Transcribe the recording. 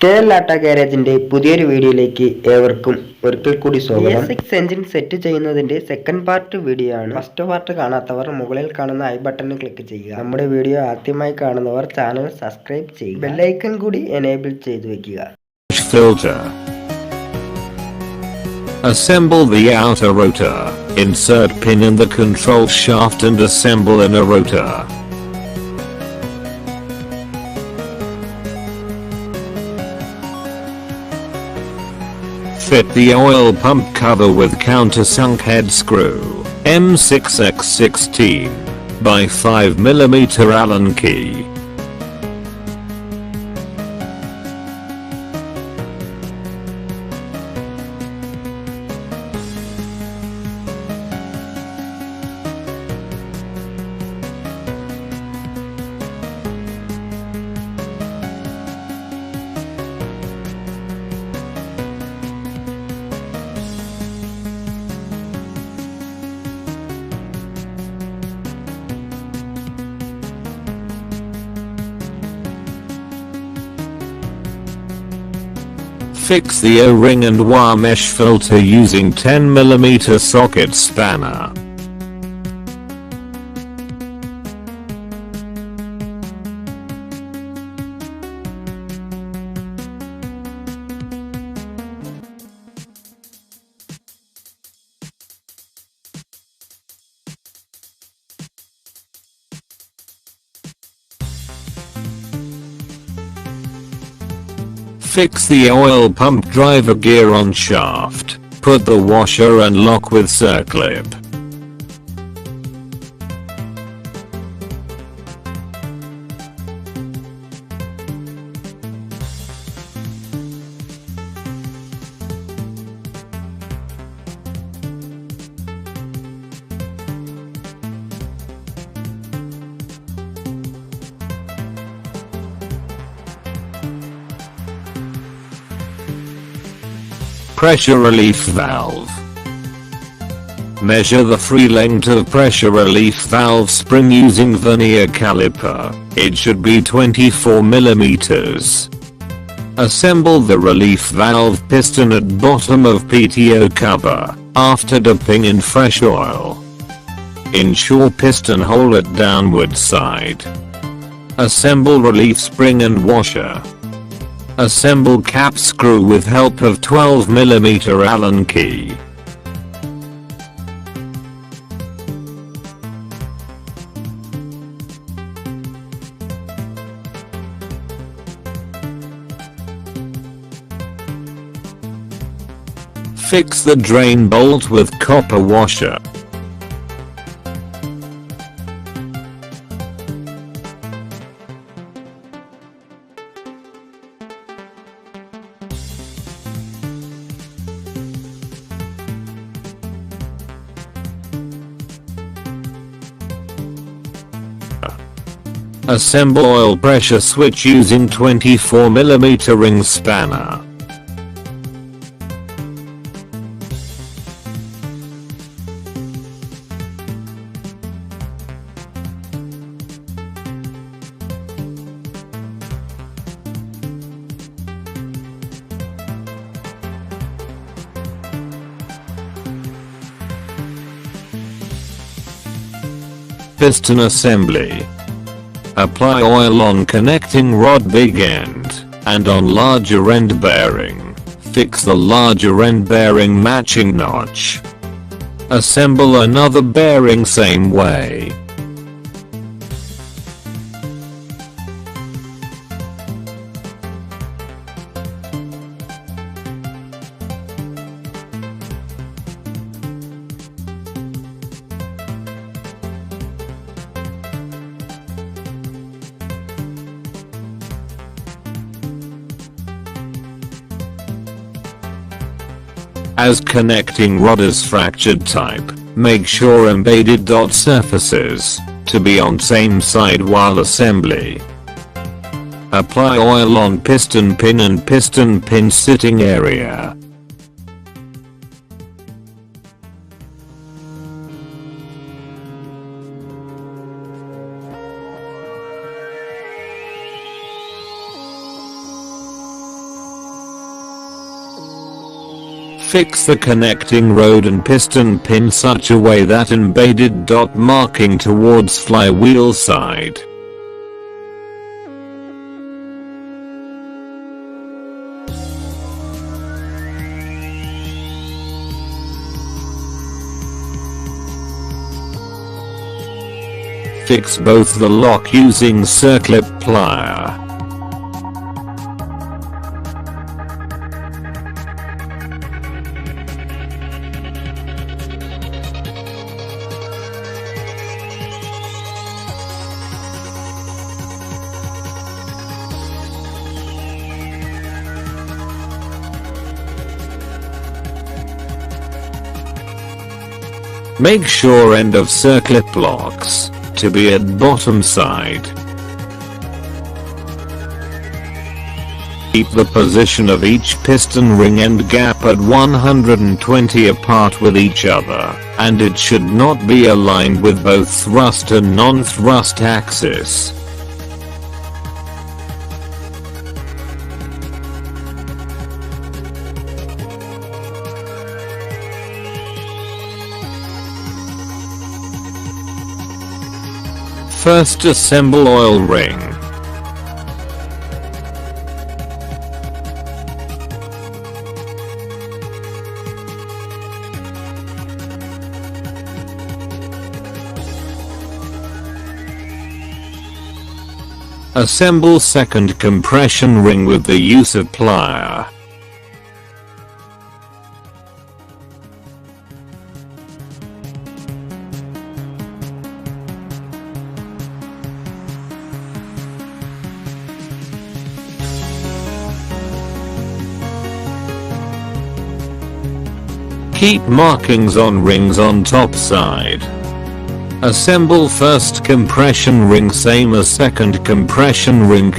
Latah Garage'ന്റെ പുതിയൊരു വീഡിയോയിലേക്ക് ഏവർക്കും ഒരിക്കൽ കൂടി സ്വാഗതം. bs6 എഞ്ചിൻ സെറ്റ് ചെയ്യുന്നതിന്റെ സെക്കൻഡ് പാർട്ട് വീഡിയോ ആണ്. ഫസ്റ്റ് പാർട്ട് കാണാത്തവർ മുകളിൽ കാണുന്ന ഐ ബട്ടണിൽ ക്ലിക്ക് ചെയ്യുക. നമ്മുടെ വീഡിയോ ആദ്യമായി കാണുന്നവർ ചാനൽ സബ്സ്ക്രൈബ് ചെയ്യുക. ബെൽ ഐക്കൺ കൂടി എനേബിൾ ചെയ്തു വെക്കുക. Filter. Assemble the outer rotor. Insert pin in the control shaft and assemble inner rotor. Fit the oil pump cover with countersunk head screw, M6x16, by 5mm Allen key. Fix the O-ring and wire mesh filter using 10mm socket spanner. Fix the oil pump driver gear on shaft. Put the washer and lock with circlip. Pressure relief valve. Measure the free length of pressure relief valve spring using vernier caliper. It should be 24mm. Assemble the relief valve piston at bottom of PTO cover, after dipping in fresh oil. Ensure piston hole at downward side. Assemble relief spring and washer. Assemble cap screw with help of 12mm Allen key. Fix the drain bolt with copper washer. Assemble oil pressure switch using 24mm ring spanner. Piston assembly. Apply oil on connecting rod big end, and on larger end bearing. Fix the larger end bearing matching notch. Assemble another bearing same way. As connecting rod is fractured type, make sure embedded dot surfaces to be on same side while assembly. Apply oil on piston pin and piston pin sitting area. Fix the connecting rod and piston pin such a way that embedded dot marking towards flywheel side. Fix both the lock using circlip plier. Make sure end of circlip locks to be at bottom side. Keep the position of each piston ring and gap at 120 apart with each other, and it should not be aligned with both thrust and non-thrust axis. First assemble oil ring. Assemble second compression ring with the use of plier. Keep markings on rings on top side. Assemble first compression ring same as second compression ring,